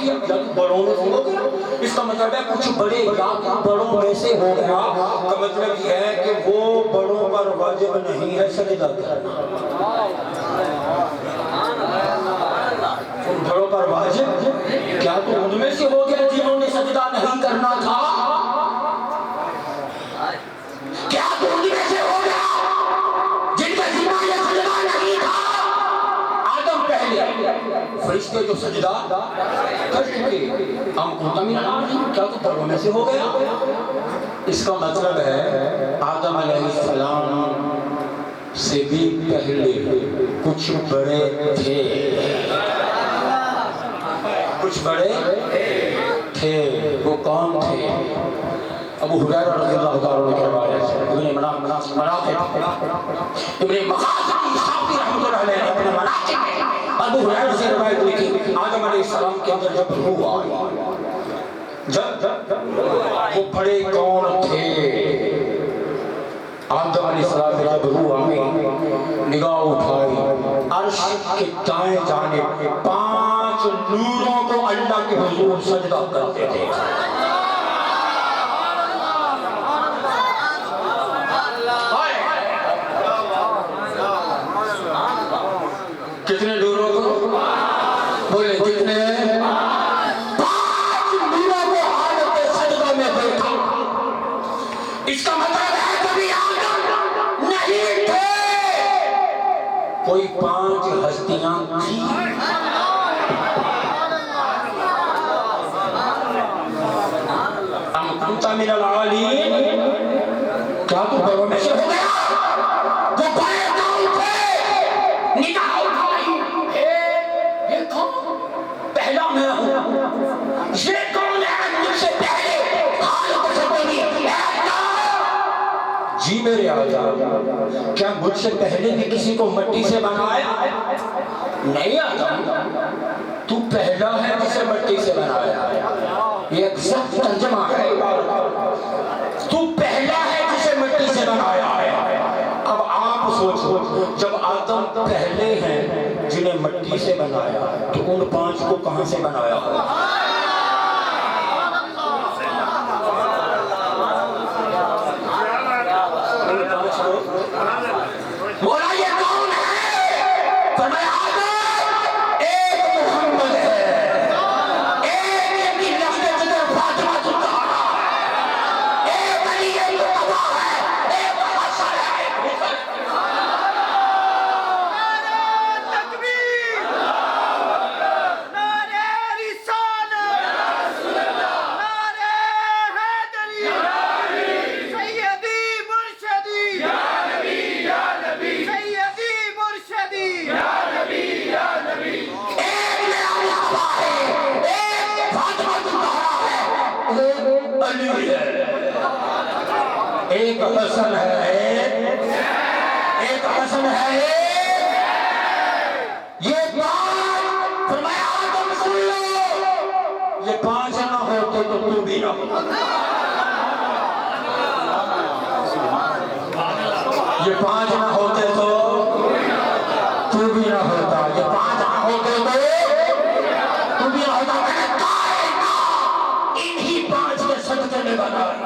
کیا بڑوں میں ہو گیا، اس کا مطلب ہے کچھ بڑے یا بڑوں میں سے ہو گیا، کا مطلب یہ ہے کہ وہ بڑوں پر واجب نہیں ہے سجدہ کرنا، ان بڑوں پر واجب کیا تو ان میں سے ہو گیا جنہوں نے سجدہ نہیں کرنا تھا، کیا تو ان میں سے ہو گیا جن کا ذمہ یہ سجدہ نہیں تھا؟ آدم پہلے، فرشتے جو سجدہ کر چکے، ہم کو من العالمین، کیا تو بڑوں میں سے ہو گیا؟ اس کا مطلب ہے آدم علیہ السلام سے بھی پہلے کچھ بڑے تھے، کچھ بڑے تھے، وہ کون تھے؟ ابو ہریرہ رضی اللہ تعالیٰ عنہ کے روایت ہے، ابن مناقب ابن مقاصد صافی رحمۃ اللہ علیہ اپنے مناقب میں ابو ہریرہ سے روایت لکھی، آدم علیہ السلام کے اندر جب روح آئی، جب وہ بڑے کون تھے؟ آدم علیہ السلام جب روح آئی، نگاہ اٹھائی، عرش کے دائیں جانب 5 نوروں کو اللہ کے حضور سجدہ کرتے تھے۔ کتنے نوروں کو؟ بولے کتنے؟ 5 نوروں کو حالت سجدہ میں دیکھا۔ اس کا مطلب ہے کبھی آدم نہیں تھے، کوئی 5 ہستیاں تھیں۔ ام کنت من العالین، کیا تو بڑوں میں سے ہو گیا؟ وہ بڑے کون تھے؟ نگاہ پہلا میں ہوں، یہ کون ہے مجھ سے پہلے خالق سبحانی جی میرے آقا، کیا مجھ سے پہلے بھی کسی کو مٹی سے بنایا؟ نہیں آدم، تو پہلا ہے جسے مٹی سے بنایا، یہ ایک سخت ترجمہ ہے، تو پہلا ہے جسے مٹی سے بنایا ہے۔ اب آپ سوچو، جب آدم پہلے ہیں جنہیں مٹی سے بنایا تو ان 5 کو کہاں سے بنایا ہو؟ بولا یہ کون ہے؟ فرمایا آدم ایک محمد ہے، ایک کی لفظ جدر فاطمہ الزہرا ہے، ایک علی المرتضیٰ ہے، ایک حسن ہے، ایک حسن۔ نعرہ تکبیر، نعرہ رسالت، نعرہ حیدری، سیدی مرشدی، سیدی مرشدی، ایک میرا مصطفیٰ ہے، ایک فاطمہ الزہرا ہے، ایک علی ہے، ایک حسن ہے، ایک حسن ہے، یہ 5 فرمایا آدم سن لو، یہ 5 نہ ہوتے تو تو بھی نہ ہوتا، یہ 5 نہ ہوتے تو تو بھی نہ ہوتا، یہ 5 نہ ہوتے تو تو بھی نہ ہوتا۔ میں نے کائنات انہی 5 کے صدقے میں بنائی،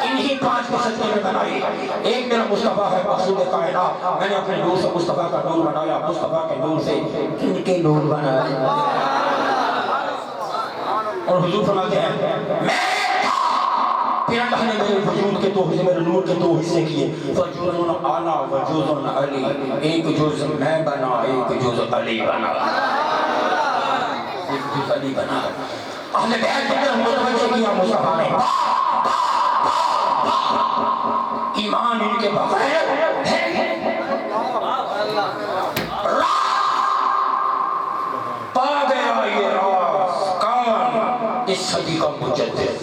انہی 5 کے صدقے میں بنائی۔ ایک میرا مصطفیٰ ہے مقصود کائنات، میں نے اپنے نور سے مصطفیٰ کا نور بنایا، مصطفیٰ کے نور سے کن کے نور بنائے؟ اور حضور فرماتے ہیں میں پھر اللہ نے میرے وجود کے 2 حصے، میرے نور کے 2 حصے کیے، فجوز انا وجوز علی، ایک جز میں بنا، ایک جز علی بنا، ایک جز علی بنا۔ اہل بیت کی طرف متوجہ کیا مصطفیٰ نے، ایمان ان کے بغیر پا گیا یہ راز کان اس صدی کا مجدد۔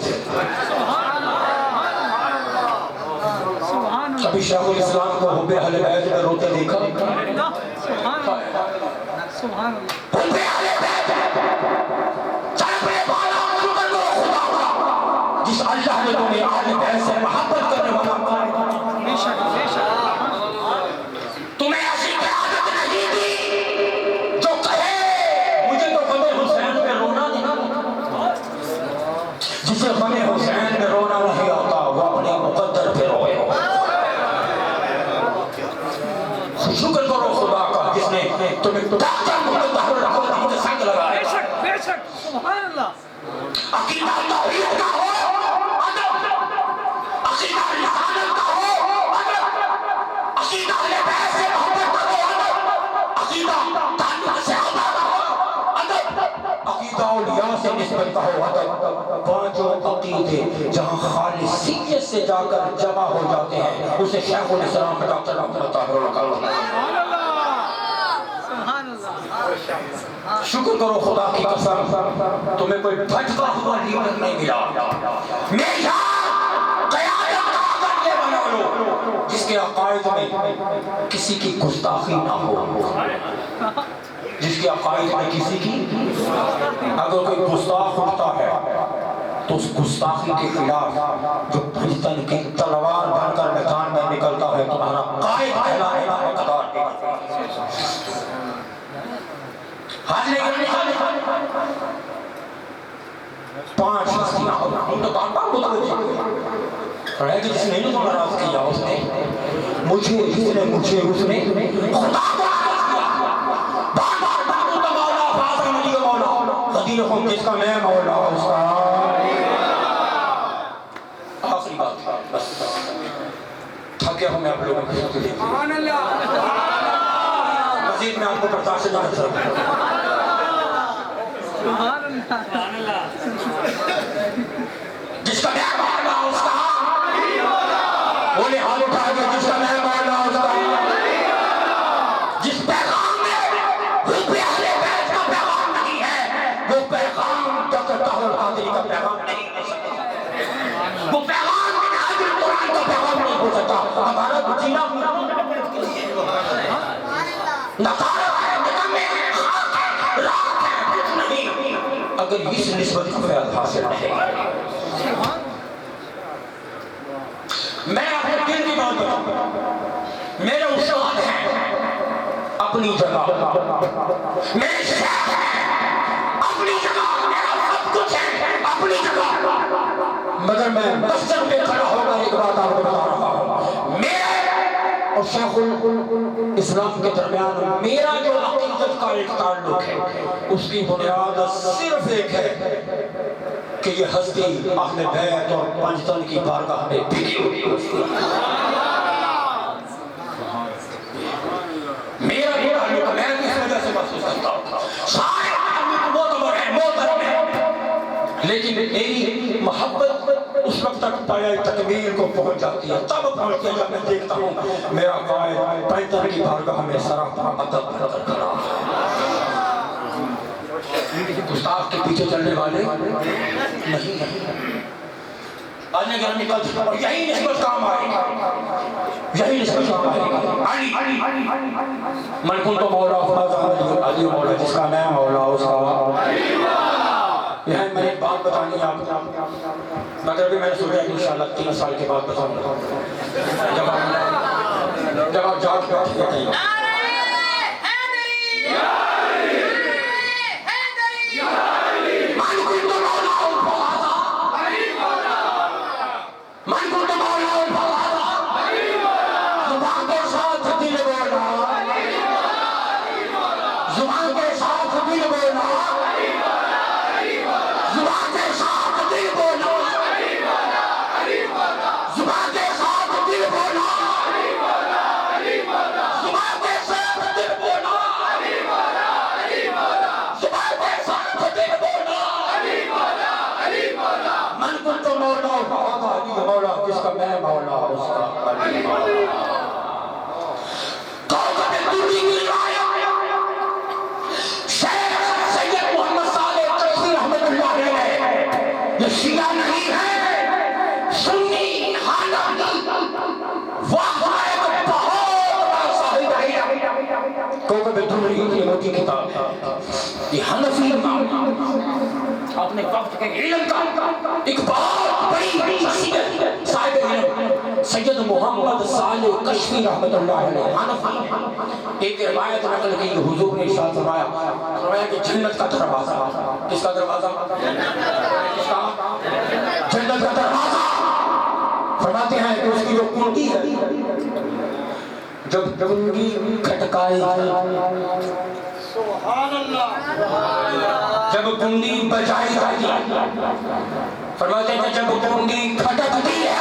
کبھی شیخ الاسلام کو حب اہل بیت میں روتے دیکھا؟ حب اہل بیت چلپے بالا عمر کو خدا ہوا، جس اللہ نے تمہیں اہل بیت سے محبت کرنے والا تمہیں ایسی قیادت نہیں دی جو کہے مجھے تو غم حسین تمہیں ڈاکٹر محمد طاہر الحمدی کے ساتھ لگا ہے. بے شک سبحان اللہ. عقیدہ توحید کا ہو ادب، عقیدہ رسالت کا ہو ادب، عقیدہ اہل بیت سے محبت کا ہو ادب، عقیدہ تعلق صحابہ کا ہو ادب، عقیدہ اولیاء سے نسبت کا ہو ادب. پانچوں عقیدے جہاں خالصیت سے جا کر جمع ہو جاتے ہیں اسے شیخ الاسلام ڈاکٹر محمد طاہر الحمدی. سبحان اللہ سبحان اللہ. شکر کرو خدا کی قسم تمہیں کوئی بھٹکا ہوا لیڈر نہیں ملا. میں یہاں قیادت کا عقد یہ بنا لو جس کے عقائد میں کسی کی گستاخی نہ ہو، جس کے عقائد میں کسی کی اگر کوئی گستاخ ہوتا ہے تو اس گستاخی کے خلاف جو پھجتن کی تلوار بن کر میدان میں نکلتا ہے تمہارا قائد کہلانے کا حقدار ہے. حج لے کر پانچ ہستیاں ہم تو بار بار متوجہ رہے کہ جس نے تو ناراض کیا اس نے مجھے اس نے خدا کو عرض کیا بار بار باقو کا مولا فاضل ملی کا مولا خدیرکم جس کا میں مولا اس کا آخری بات بس تھکے ہوں میں آپ لوگوں کے ساتھ سبحان اللہ. مزید میں آپ کو برداشت نہ کر سکتا. سبحان اللہ. جس کا میں مولا اس کا بولے ہاتھ اٹھا کے جس کا میں مولا اس کا جس پیغام میں حب اہل بیت کا پیغام نہیں ہے وہ پیغام ڈاکٹر طاہر الحمدی کا پیغام نہیں ہو سکتا، وہ پیغام منہاج القرآن کا پیغام نہیں ہو سکتا. ہمارا جینا نصارہ ہے نظام ہے خاک ہے رات ہے کچھ نہیں اگر اس نسبت کا فیض حاصل نہیں. میں اپنے دل کی بات بتاؤں میرے استاد ہیں اپنی جگہ، میرے شیخ ہیں اپنی جگہ، میرا سب کچھ ہے اپنی جگہ، مگر میں مسجد میں کھڑا ہو کر ایک بات آپ کو بتا رہا ہوں. میرے اور شیخ الاسلام کے درمیان میرا جو عقیدت کا ایک تعلق ہے اس کی بنیاد صرف ایک ہے کہ یہ ہستی اہل بیت اور پنجتن کی بارگاہ میں بھیگی ہوئی ہے. میرا یہ تعلق میں کس وجہ سے محسوس کرتا ہوں سارے تعلق معتبر ہیں لیکن میری محبت اس وقت تک پایہ تکمیل کو پہنچ جاتی ہے تب پہنچتی ہے جب میں دیکھتا ہوں میرا قائد پنجتن کی بارگاہ میں سراپا ادب برقرار کھڑا ہے. گستاخ کے پیچھے چلنے والے نہیں ہیں. آنے گرم نکل اور یہی نسبت کام آئے گا، یہی نسبت کام آئے گا. علی من کنت مولا فاضل علی مولا جس کا میں مولا اس کا یہاں میں ایک بات بتانی ہے آپ مگر بھی میں نے سوچا کہ انشاءاللہ 3 سال کے بعد بتاؤں گا جب آپ جاگ کے بتائیے. جس کا میں مولا اس کا علی مولا. کوکب الدوری کی روایت شیخ سید محمد صالح کشفی رحمت اللہ علیہ یہ شیعہ نہیں ہے سنی حنفی واقعہ بہت بڑا صاحب ہے. کوکب الدوری کی موٹی کتاب ہے. یہ حنفی اپنے وقت کے علم کا ایک بہت بڑی شخصیت صاحب علم سید محمد صالح کشفی رحمت اللہ علیہ حنفی. ایک روایت نقل کی حضور نے ارشاد فرمایا کہ جنت کا دروازہ کس کا دروازہ کس کا جنت کا دروازہ فرماتے ہیں کہ اس کی جو کنڈی ہے جب کنگی کھٹکائی سبحان اللہ جب کنگی بجائی جاتی فرماتے ہیں جب کنگی کھٹکتی ہے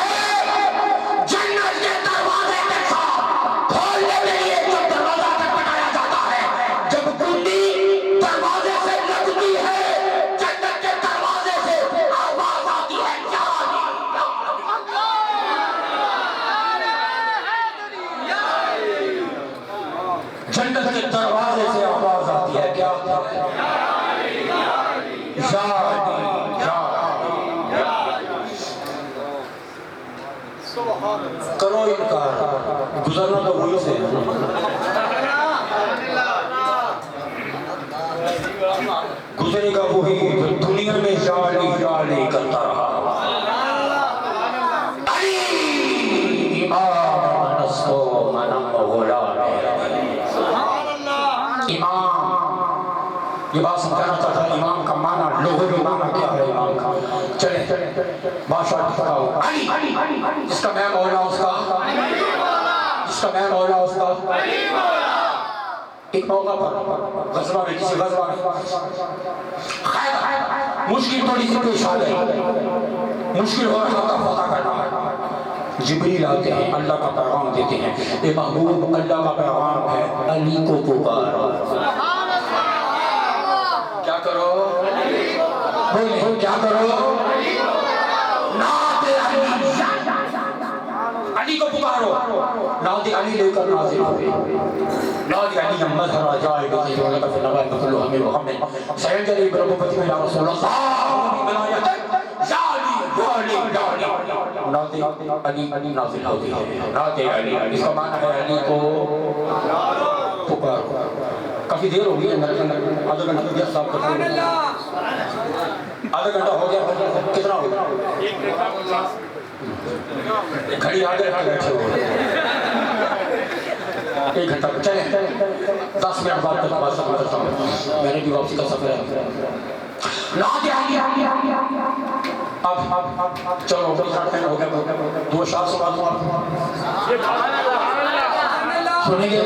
جنت کے دروازے کے ساتھ کھولنے کے لیے جو دروازہ کھٹکھٹایا جاتا ہے جب کنگی دروازے سے لگتی ہے جنت کے دروازے سے آواز آتی ہے یا جنت کے دروازے سے آواز آتی ہے کیا کرو انکار گزرنا تو وہی سے گزرے گا وہی جو دنیا میں جالی جالی کرتا رہا امام یہ بات سمجھانا چاہتا ہے امام کا معنی لغوی معنی کیا ہے امام کا چلے بادشاہ بتاؤ علی جس کا میں مولا اس کا جس کا میں مولا اس کا ایک موقع پر غزوہ میں کسی غزوہ میں مشکل تھوڑی سی پیش آ گئی مشکل ہو رہا تھا فتح کرنا جبریل آتے ہیں اللہ کا پیغام دیتے ہیں اے محبوب اللہ کا پیغام ہے علی کو پکارو کیا کرو بولے کیا کرو نعت علی کو پکارو نعت علی لے کر نازل ہوئے نعت علی مظہر جائے گی جو لگا فی نوائے بطلو ہمیں محمد سیجلی بربوبتی میں یا رسول اللہ یا علی نعت علی نازل ہوتی ہے نعت علی اس کا معنی ہے علی کو پکارو کافی دیر ہو گئی ہے آدھا گھنٹہ تو گیا صاحب کرتے ہیں آدھا گھنٹہ ہو گیا کتنا ہو گیا گھڑی آگے رکھ بیٹھے ہوئے ایک گھنٹہ چلیں 10 منٹ بعد تک بات سمجھ کرتا ہوں میں نے بھی واپسی کا سفر ہے نعت علی اب چلو ہو گیا دو شاہ سے بات ہوا سنیں گے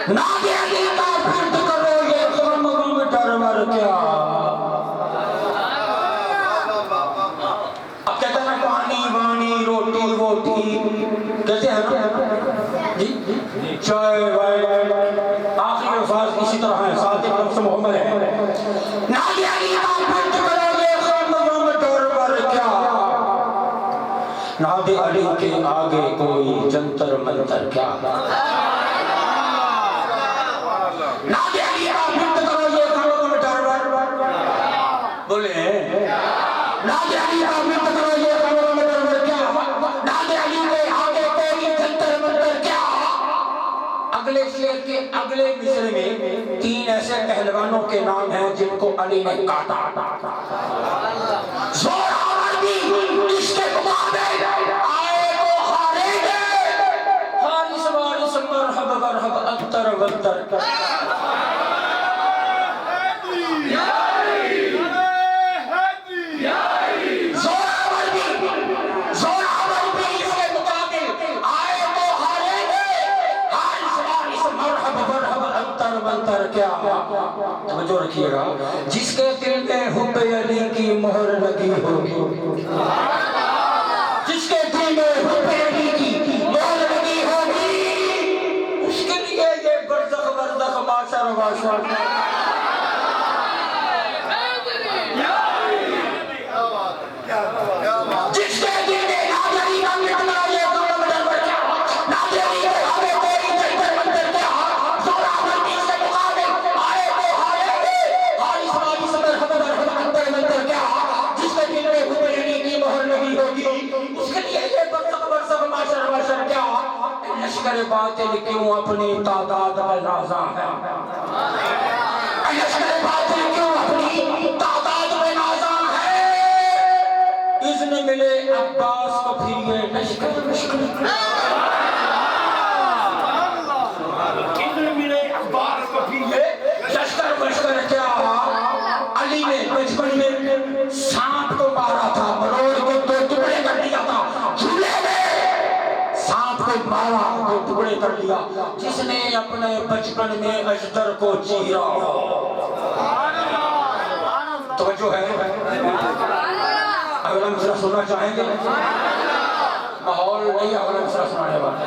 نعت علی کا پھرد کرو یہ غم غم ڈر کیا اب کہتے ہیں پانی وانی روٹی ووٹی کہتے ہیں نا جی چائے وائے آخری الفاظ اسی طرح ہیں ساتھ ایک لفظ محمد ہے نعت علی کا پھرد کرو یہ غم غم ڈر کیا نعت علی کے آگے کوئی جنتر منتر کیا نعت علی کا پھرد کرو یہ غم غم ڈر بولے نعت علی کا پھرد کرو یہ غم غم ڈر کیا نعت علی کے آگے کوئی جنتر منتر کیا اگلے شعر کے اگلے مصرے میں 3 ایسے پہلوانوں کے نام ہیں جن کو علی نے کاٹا زوراور بھی اس کے مقابل آئے تو ہارے گے حارث وارث مرحب مرحب انتر ونتر کیا توجہ رکھیے گا جس کے دل میں حب علی کی مہر لگی ہوگی جس کے دل میں حب علی کی مہر لگی ہوگی اس کے لیے یہ برزخ برزخ معاشر معاشر جس کے دل میں ناظری کا مٹنا یہ غم ڈر کیا ناظری کے آگے کوئی جنتر منتر کیا زوراور بھی اس کے مقابل آئے تو ہارے گے حارث وارث مرحب مرحب انتر منتر کیا جس کے دل میں حب علی کی مہر لگی ہوگی اس کے لیے یہ برزخ برزخ معاشر معاشر کیا لشکر باطل کیوں اپنی تعداد میں نازاں ہے لشکر باطل کیوں اپنی تعداد میں نازاں ہے اذن ملے عباس کو پھر یہ لشکر لشکر اذن ملے عباس کو پھر یہ لشکر لشکر کیا علی نے بچپن میں سانپ کو مارا تھا مروڑ کو 2 ٹکڑے کر دیا تھا جھولے میں سانپ کو کو مارا تو ٹکڑے کر دیا جس نے اپنے بچپن میں اجدر کو چیرا ہو. توجہ ہے؟ اگلا مصرع سننا چاہیں گے؟ ماحول نہیں اگلا مصرع سنانے والا.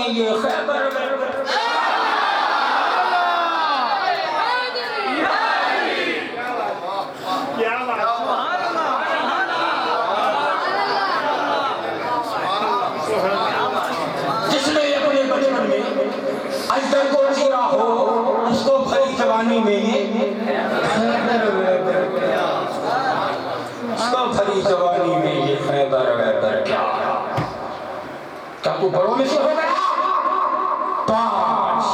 یہ خیبر جس نے اپنے بچپن میں اجدر کو چیرا ہو اس کو بھری جوانی میں اس کو بھری جوانی میں یہ خیبر ویبر کیا تو بڑوں میں سے ہو گیا. 5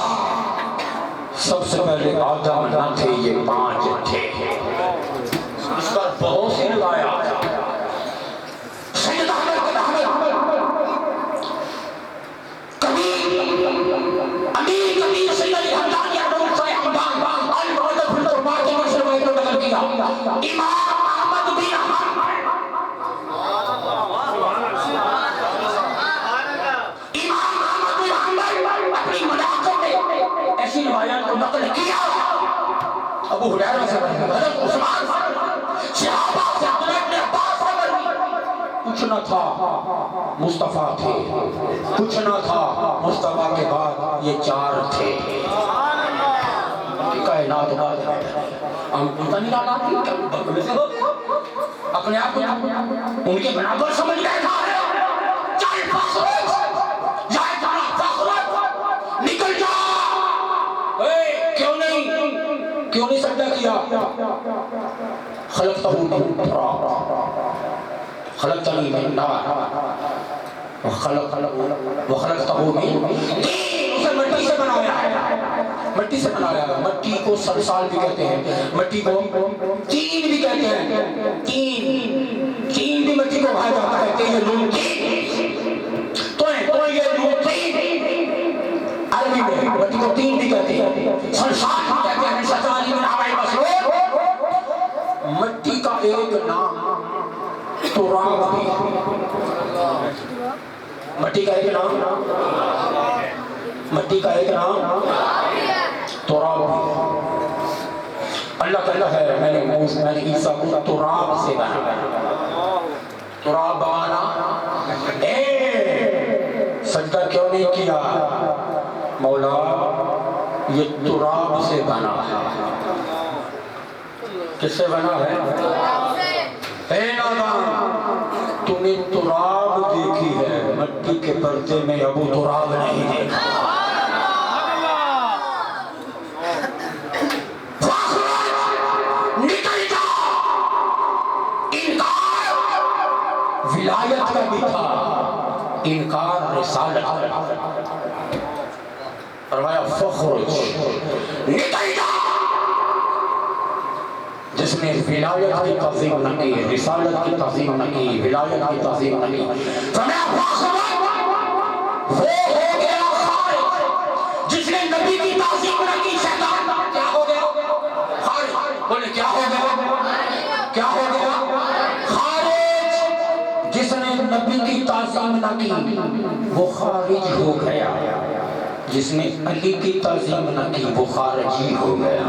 سب سے پہلے آدم نہ تھے یہ 5 تھے. اس پر بہت سی روایات سید احمد کبھی امیر کبیر سید علی حمدانی احمد صاحب حمدان المعدد فی القربات کے مشہور روایت کو نقل کیا. امام احمد بن ایسی روایات کو نقل کیا. ابو ہریرہ سے حضرت عثمان صحابہ سے عبداللہ ابن عباس سے کچھ نہ تھا مصطفیٰ تھے, کچھ نہ تھا مصطفیٰ کے بعد یہ 4 تھے. کائنات بات ہے ہم پتہ نہیں رہا اپنے آپ کو ان کے برابر سمجھ بیٹھا ہے. چاہے فخر چاہے فخر نکل جا. کیوں نہیں سجدہ کیا؟ خلقتہ من تراب خلقتنی من نار وخلقتہ من اسے مٹی سے بنایا ہے. مٹی سے بنایا ہے. مٹی کو سلسال بھی کہتے ہیں, مٹی کو تین بھی کہتے ہیں. تین بھی مٹی کو کہا جاتا ہے کہ یہ نون تین تو یہ نون تین عربی میں مٹی کو تین بھی کہتے ہیں. سلسال بھی کہتے ہیں. سلسالی میں ہمارے مسلور مٹی کا ایک نام تراب بھی. مٹی کا ایک نام تراب بھی. اللہ کہتا ہے میں نے عیسیٰ کو تراب سے بنایا. تراب بنانا سجدہ کیوں نہیں کیا؟ مولا یہ تراب سے بنا ہے. کس سے بنا ہے؟ اے نادان تم نے تراب دیکھی ہے, مٹی کے پردے میں ابو تراب نہیں دیکھا. نکل جا. انکار ولایت کا بھی تھا, انکار رسالت کا. فرمایا فخرج نکل جا. جس نے ولایت کی تعظیم نہ کی, رسالت کی تعظیم نہ کی, ولایت کی تعظیم نہ کی, فرمایا فخرج وہ ہو گیا خارج. جس نے نبی کی تعظیم نہ کی شیطان کیا ہو گیا؟ خارج. بولے کیا ہو گیا؟ کیا ہو گیا؟ خارج. جس نے نبی کی تعظیم نہ کی وہ خارج ہو گیا. جس نے علی کی تعظیم نہ کی وہ خارجی ہو گیا.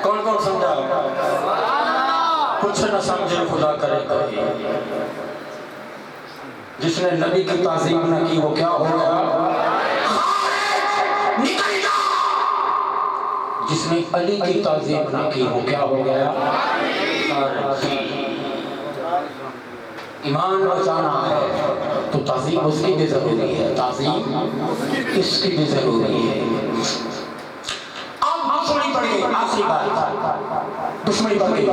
کون کون سمجھا؟ کچھ نہ سمجھے خدا کرے کہیں. جس نے نبی کی تعظیم نہ کی وہ کیا ہو گیا؟ نکل جا. جس نے علی کی تعظیم نہ کی وہ کیا ہو گیا؟ ایمان بچانا ہے تو تعظیم اس کی بھی ضروری ہے, تعظیم اس کی بھی ضروری ہے. اب دشمنی پڑ گئی. آخری بات دشمنی پڑ گئی.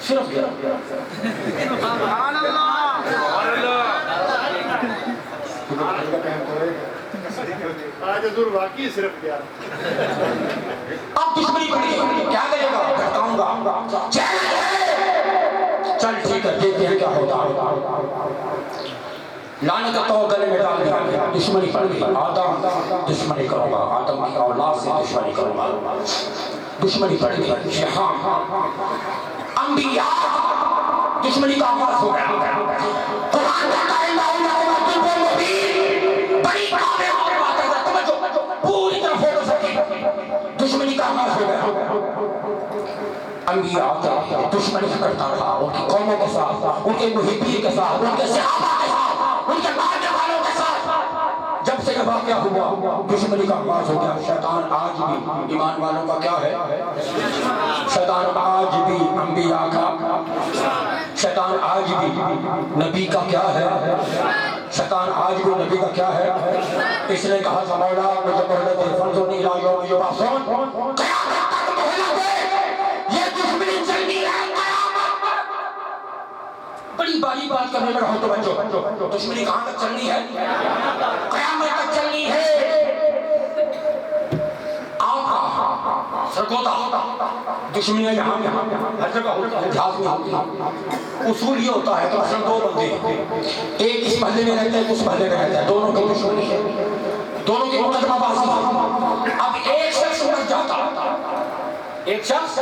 صرف آج حضور واقعی صرف 11 اب دشمنی پڑی کیا کرے گا بتاؤں گا چل ٹھیک ہے دیکھتے ہیں کیا ہوتا ہے لعنت تو گلے میں ڈال دیا دشمنی پڑ گئی آدم دشمنی کروں گا آدم کی اولاد سے دشمنی کروں گا دشمنی پڑ گئی یہاں انبیاء دشمنی کا آغاز ہو گیا قرآن کا قائم بڑی کامیں اور باتیں توجہ پوری طرح فوکس رکھیں دشمنی کا آغاز ہو گیا انبیاء آتے ہیں دشمنی کرتا رہا ان کی قوموں کے ساتھ ان کے محبین کے ساتھ ان کے صحابہ کے ساتھ ان کے ماننے والوں کے ساتھ جب سے یہ واقعہ ہوا دشمنی کا آغاز ہو گیا شیطان آج بھی ایمان والوں کا کیا ہے شیطان آج بھی انبیاء کا شیطان آج بھی نبی کا کیا ہے شیطان آج بھی نبی کا کیا ہے اس نے کہا تھا مولا مجھے مہلت دے فانظرنی الی یوم یبعثون قیامت تک مہلت دے یہ دشمنی چلنی ہے قیامت بڑی باری بات کرنے میں رہو توجہ دشمنی کہاں تک چلنی ہے قیامت تک چلنی ہے آپ کا سرگودا دشمنیاں یہاں ہر جگہ ہوتا ہے جہاز میں ہوتی ہے اصول یہ ہوتا ہے کہ مثلا دو بندے ایک اس محلے میں رہتا ہے اس محلے میں رہتا ہے دونوں کی دشمنی ہے دونوں کی مقدمہ بازی ہے اب ایک شخص مر جاتا ایک شخص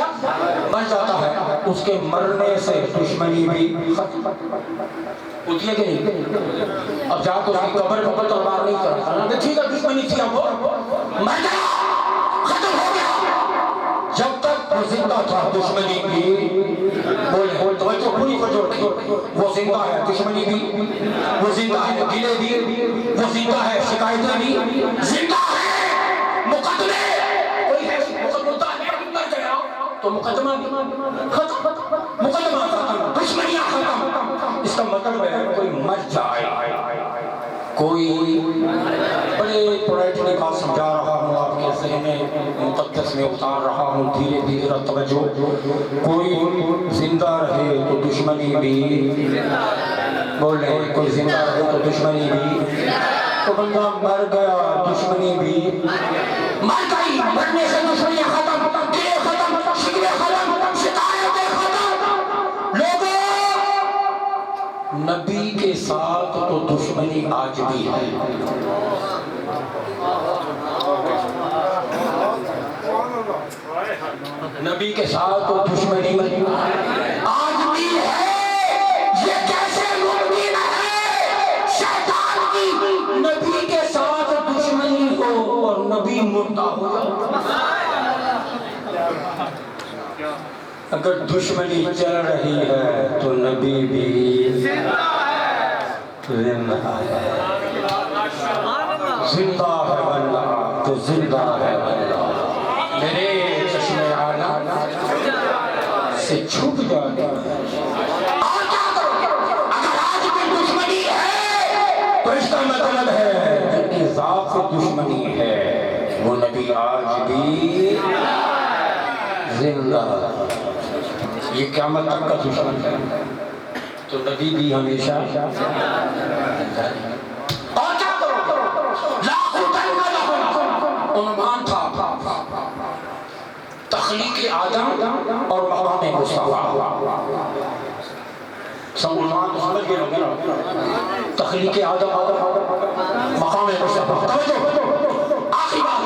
مر جاتا ہے اس کے مرنے سے دشمنی بھی ختم ہوتی ہے کہ نہیں اب جا تو اس کی قبر پر تلوار نہیں کرتا ٹھیک ہے دشمنی تھی اب وہ مر گیا ختم ہو گیا جب تک وہ زندہ تھا دشمنی بھی بولے توجہ پوری فجر کی وہ زندہ ہے دشمنی بھی وہ زندہ ہے گلے بھی وہ زندہ ہے شکایتیں بھی زندہ ہے مقدمے کوئی ہے مقدمہ ہے مر گیا تو مقدمہ ختم مقدمہ ختم دشمنیاں ختم اس کا مطلب ہے کوئی مر جائے کوئی بڑے پولیٹلی بات سمجھا رہا ہوں آپ کے ذہن مقدس میں اتار رہا ہوں دھیرے دھیرے توجہ کوئی زندہ رہے تو دشمنی بھی بولے کوئی زندہ رہے تو دشمنی بھی تو بندہ مر گیا دشمنی بھی مر گئی مرنے سے دشمنی ختم گلے ختم شکوے ختم شکایتیں ختم لوگوں نبی کے ساتھ تو دشمنی آج بھی ہے نبی کے ساتھ تو دشمنی آج بھی ہے یہ کیسے ممکن ہے شیطان کی نبی کے ساتھ دشمنی ہو اور نبی مردہ ہو اگر دشمنی چل رہی ہے تو نبی بھی زندہ ہے زندہ ہے واللہ تو زندہ ہے واللہ میرے چشمے آنا سے چھپ جاتا اور کیا کرو اگر آج بھی دشمنی ہے تو اس کا مطلب ہے جن کی ذات سے دشمنی ہے وہ نبی آج بھی زندہ یہ قیامت تک کا دشمن ہے تو نبی بھی ہمیشہ اور کیا کرو عنوان تھا تخلیق آدم اور مقام مصطفیٰ سب عنوان تو سمجھ گئے ہوں گے نا تخلیق آدم مقام مصطفیٰ آخری بات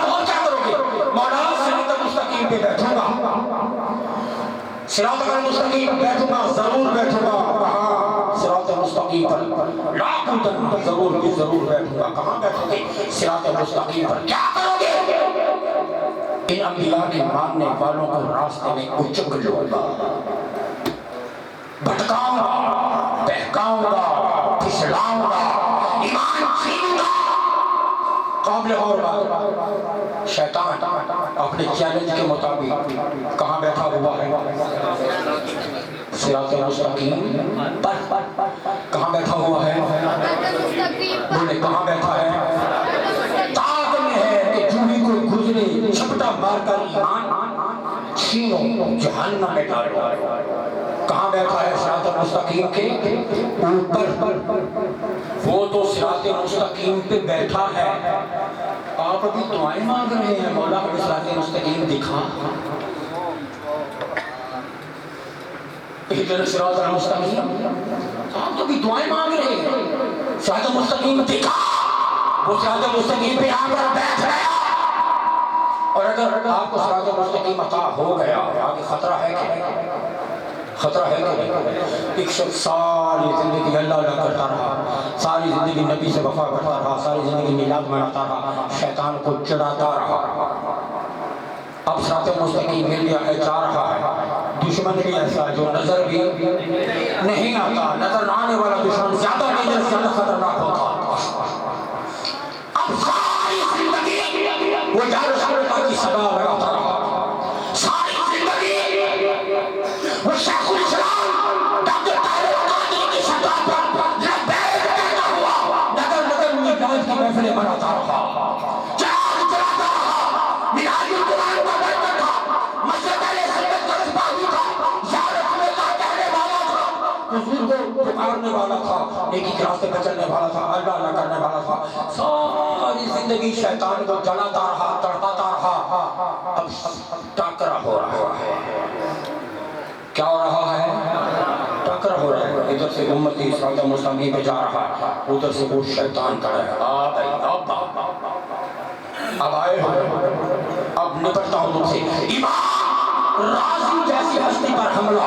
اور کیا کرو گے مولا صراط مستقیم پہ بیٹھوں گا صراط المستقیم بیٹھوں گا ضرور بیٹھوں گا کہاں صراط المستقیم پر لاکھوں تک ضرور بیٹھوں گا کہاں بیٹھوں گے صراط المستقیم پر کیا کرو گے ان انبیاء کے ماننے والوں کو راستے میں اچک لوں گا بھٹکاؤں گا بہکاؤں گا پھسلاؤں گا ایمان چھینوں گا قابل اور بات شیطان اپنے چیلنج کے مطابق کہاں بیٹھا ہوا ہے صراط المستقیم پر کہاں بیٹھا ہوا ہے بولے کہاں بیٹھا ہے طاق میں ہے کہ جو بھی کوئی گزرے چھپٹا مار کر ایمان چھینو جہنم میں ڈالو کہاں بیٹھا ہے صراط المستقیم کے اوپر وہ تو صراط صراط مستقیم پہ بیٹھا ہے، آپ ابھی دعائیں مانگ رہے ہیں مولا ہمیں صراط مستقیم دکھا۔ اہدنا الصراط المستقیم، آپ تو بھی دعائیں مانگ رہے ہیں، صراط مستقیم دکھا۔ وہ صراط مستقیم پہ آ کر بیٹھ گیا، اور اگر آپ کو صراط مستقیم عطا ہو گیا، آگے خطرہ ہے کہ خطرہ ہے کہ ایک شخص ساری زندگی اللہ اللہ کرتا رہا، ساری زندگی نبی سے وفا کرتا رہا، ساری زندگی میلاد مناتا رہا، شیطان کو چڑھاتا رہا، اب صراط مستقیم مل گیا ہے، جا رہا ہے، دشمن بھی ایسا جو نظر بھی نہیں آتا، نظر نہ آنے والا دشمن زیادہ ڈینجرس، زیادہ خطرناک ہوتا۔ اب ساری زندگی وہ یا رسول اللہ کی صدا لگاتا رہا، ساری زندگی وہ شیخ الاسلام ڈاکٹر طاہر القادری کی صدا پر لبیک کہتا ہوا نگر نگر میلاد کی محفلیں مناتا رہا، چراغ جلاتا رہا، منہاج القرآن کا پڑھتا تھا، مسجد علیہ سلمت کا سپاہی تھا، یا رسول اللہ کہنے والا تھا، حضور کو پکارنے والا تھا، نیکی کے راستے پہ چلنے والا تھا، اللہ اللہ کرنے والا تھا، ساری زندگی شیطان کو جلاتا رہا، تڑپاتا رہا۔ اب ٹاکرا ہو رہا ہے، کیا ہو رہا ہے؟ ٹاکرا ہو رہا ہے، ادھر سے امتی صراط مستقیم پہ جا رہا ہے، ادھر سے وہ شیطان کھڑا ہے، اب آئے ہو، اب نپٹتا ہوں تم سے۔ امام راضی جیسی ہستی پر حملہ،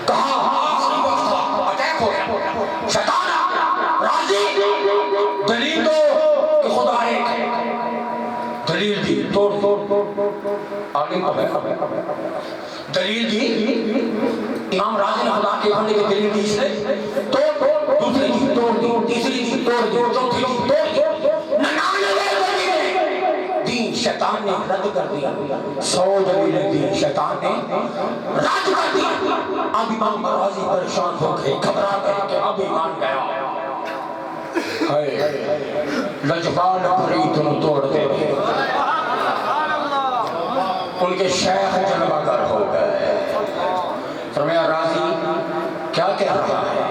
کہا آخری وقت تھا، اٹیک ہو گیا، شیطان راضی دلیل دو کہ خدا ایک ہے، دلیل دی، توڑ عالم اب ہے، دلیل دی، امام راضی نے خدا کے بندے کی دلیل دی، اس نے توڑ، دوسری دی توڑ دی، تیسری دی توڑ دی، چوتھی دی توڑ دی، 99 دلیلیں دی، شیطان نے رد کر دیا، 100 دلیلیں دی، شیطان نے رد کر دی۔ اب امام راضی پریشان ہو گئے، گھبرا گئے کہ اب ایمان گیا، لجبال فرید انہوں توڑ دے، ان کے شیخ جلوہ گر ہو گئے۔ فرمایا راضی کیا کہہ رہا ہے،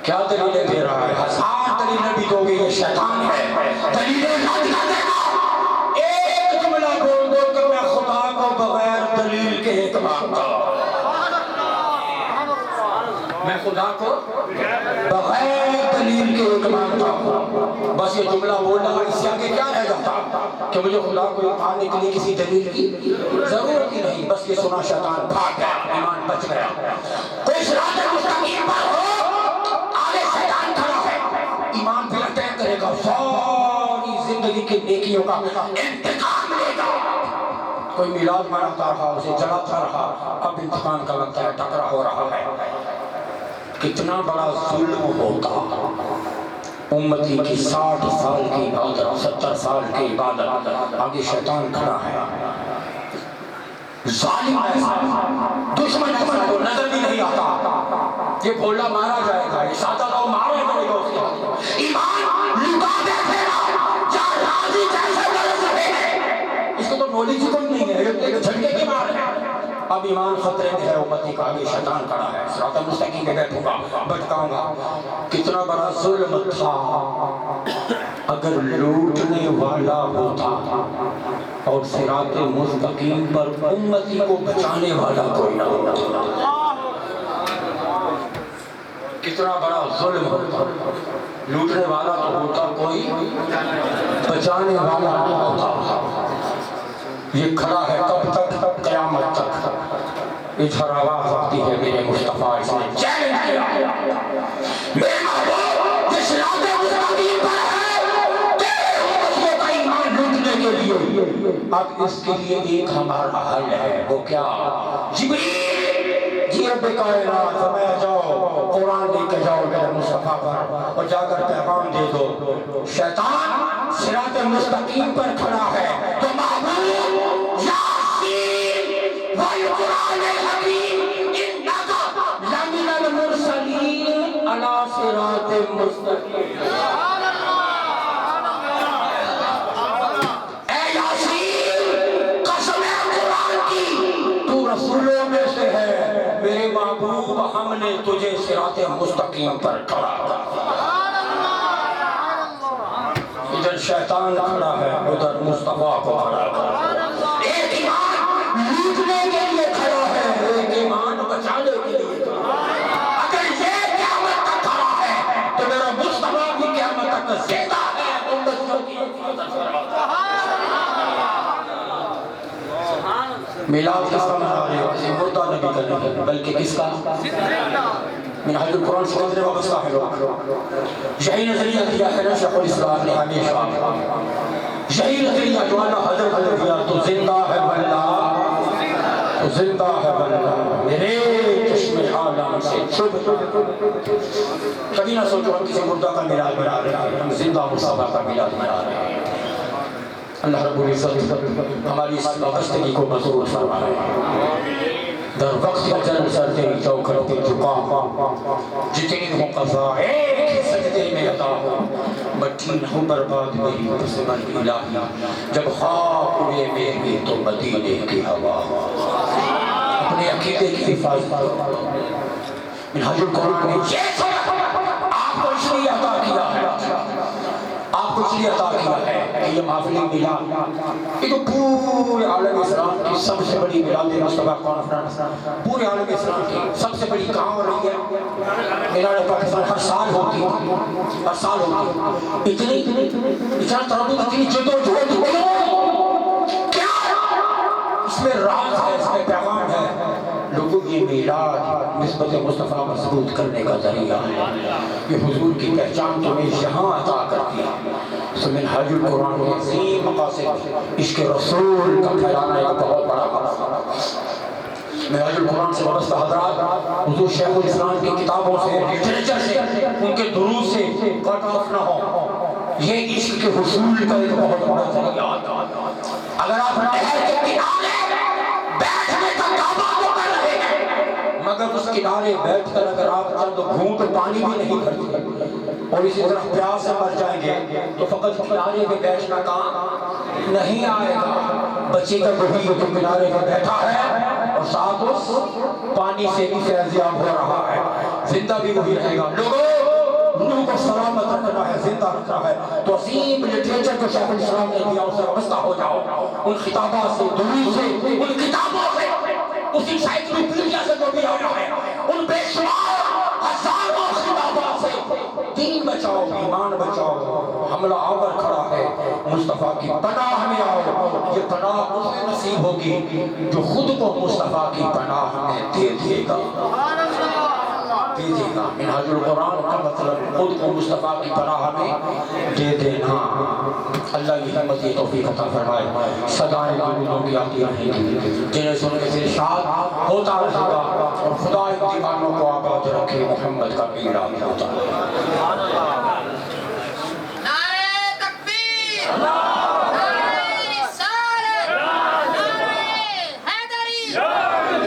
کیا دلیلیں دے رہا ہے، 1000 دلیلیں بھی دو گے یہ شیطان ہے، دلیلیں رد کر دینا، ایک جملہ بول دو کہ میں خدا کو بغیر دلیل کے ایک مانتا، میں خدا کو بغیر دلیل کے ایک مانتا ہوں، بس یہ جملہ بولنا، اس سے آگے کیا رہ جاتا کہ مجھے خدا کو ماننے کے لیے کسی دلیل کی ضرورت ہی نہیں، بس یہ سنا شیطان بھاگ گیا، ایمان بچ گیا۔ کوئی صراط مستقیم پر ہو، آگے شیطان کھڑا ہے، ایمان پہ اٹیک کرے گا، ساری زندگی کی نیکیوں کا انتقام لے گا۔ کوئی میلاد مناتا رہا، اسے جلاتا رہا، اب انتقام کا وقت ہے، ٹکرا ہو رہا ہے۔ کتنا بڑا ظلم ہوتا، امتی کی 60 سال کی عبادت، 70 سال کی عبادت، آگے شیطان کھڑا ہے، ظالم ایسا، دشمن ایسا کو نظر بھی نہیں آتا، یہ بھولا مارا جائے گا، یہ سادہ لو مارا جائے گا، اس کے ایمان لٹا دیتے ہیں، جہاں راضی جیسے برس رہے ہیں، اس کو تو نولیج ہی کوئی نہیں ہے، ایک جھٹکے کی مار ہے۔ اب ایمان خطرے میں ہے، امتی کا آگے شیطان کھڑا ہے، صراط مستقیم پہ بیٹھوں گا، بھٹکاؤں گا۔ کتنا بڑا ظلم تھا، اگر لوٹنے والا ہوتا اور صراط مستقیم پر امتی کو بچانے والا کوئی نہ ہوتا، کتنا بڑا ظلم ہوتا، لوٹنے والا تو ہوتا کوئی، بچانے والا نہ ہوتا۔ یہ کھڑا ہے کب تک؟ قیامت تک۔ ادھر آواز آتی ہے میرے مصطفیٰ، اس نے چیلنج کیا، میرے محبوب جس صراط مستقیم پر ہے، تیرے امتیوں کا ایمان لوٹنے کے لیے، اب اس کے لیے ایک ہمارا حل ہے، وہ کیا؟ جبریل جی رب کائنات فرمایا جاؤ قرآن لے کے جاؤ میرے مصطفیٰ پر، اور جا کر پیغام دے دو، شیطان صراط مستقیم پر کھڑا ہے، تو محبوب یاسین والقرآن الحکیم انک لمن المرسلین علی صراط مستقیم۔ اے یاسین قسم ہے قرآن کی، تو رسولوں میں سے ہے، میرے محبوب ہم نے تجھے صراط مستقیم پر کھڑا کیا۔ ادھر شیطان کھڑا ہے ادھر مصطفیٰ کو کھڑا کر ایک ایمان لوٹنے کے لیے کھڑا ہے ایک ایمان بچانے کے لیے اگر یہ قیامت تک کھڑا ہے تو میرا مصطفیٰ بھی قیامت تک زندہ ہے امتیوں کی حفاظت کرتا ہے میلاد کس کا منا رہے ہو کسی مردہ نبی کا نہیں بلکہ کس کا منہاج القرآن سے کتنے وابستہ ہے لوگ یہی نظریہ دیا ہے نا شیخ الاسلام نے ہمیشہ یہی نظریہ جو ہے نا حضرت نے دیا تو زندہ ہے بندہ تو زندہ ہے بندہ میرے چشم عالم سے چھپ کبھی نہ سوچو ہم کسی مردہ کا میلاد بنا رہے ہیں ہم زندہ مصطفیٰ کا میلاد بنا رہے ہیں اللہ رب العزت ہماری اس وابستگی کو منظور فرمائے در وقت اجل سر تیری چوکھٹ پہ جھکا جتنی ہوں قضا ایک ہی سجدے میں عطا ہو مٹی نہ ہو برباد میری قسمت الہی جب خاک اڑے میری تو مدینے کی ہوا اپنے عقیدے کی حفاظت منہاج القرآن نے یہ آپ کو اس لیے عطا کیا ہے آپ کو اس لیے عطا کیا ہے کہ یہ محفل میلاد یہ تو پورے عالم اسلام کی سب سے بڑی میلاد مصطفیٰ کانفرنس پورے عالم اسلام کی سب سے بڑی کہاں ہو رہی ہے میلاد پاکستان ہر سال ہوتی ہے ہر سال ہوتی ہے اتنا تربیت اتنی جدوجہد کیا اس میں راز ہے اس میں پیغام ہے لوگوں یہ میلاد نسبت مصطفیٰ مضبوط کرنے کا ذریعہ ہے یہ حضور کی پہچان تمہیں یہاں عطا کرتی ہے سو منہاج القرآن کے عظیم مقاصد عشق رسول کا پھیلانا ایک بہت بڑا مقصد منہاج القرآن سے وابستہ حضرات حضور شیخ الاسلام کی کتابوں سے لٹریچر سے ان کے دروس سے کٹ آف نہ ہو یہ عشق کے حصول کا ایک بہت بڑا ذریعہ اگر آپ نہر کے کنارے بیٹھنے کا دعویٰ تو کر رہے ہیں مگر اس کنارے بیٹھ کر اگر آپ چند گھونٹ پانی بھی نہیں کرتے اور اسی طرح پیاس سے مر جائیں گے تو فقط کنارے پہ بیٹھنا کام نہیں آئے گا بچے کا وہی جو کنارے پہ بیٹھا ہے اور ساتھ اس پانی سے بھی فیضیاب ہو رہا ہے زندہ بھی وہی رہے گا لوگوں روح کو سلامت رکھنا ہے زندہ رکھنا ہے تو عظیم لٹریچر کو شیخ الاسلام نے دیا اسے وابستہ ہو جاؤ ان خطابات سے دروس سے ان کتابوں سے اس انسائکلوپیڈیا سے جو بھی آیا ہے ان بے شمار ہزاروں خطابات سے دین بچاؤ ایمان بچاؤ حملہ آور کھڑا ہے مصطفیٰ کی پناہ میں آؤ یہ پناہ اسے نصیب ہوگی جو خود کو مصطفیٰ کی پناہ میں دے دے گا دیجیے گا منہاج القرآن کا مطلب خود کو مصطفیٰ کی پناہ میں دے دینا اللہ یہ ہمت یہ توفیق عطا فرمائے صدائیں دنوں کی آتی رہیں گی جنہیں سن کے سے شاد ہوتا رہے گا اور خدا ان دیوانوں کو آباد رکھے محمد کا میرا ہوتا ہے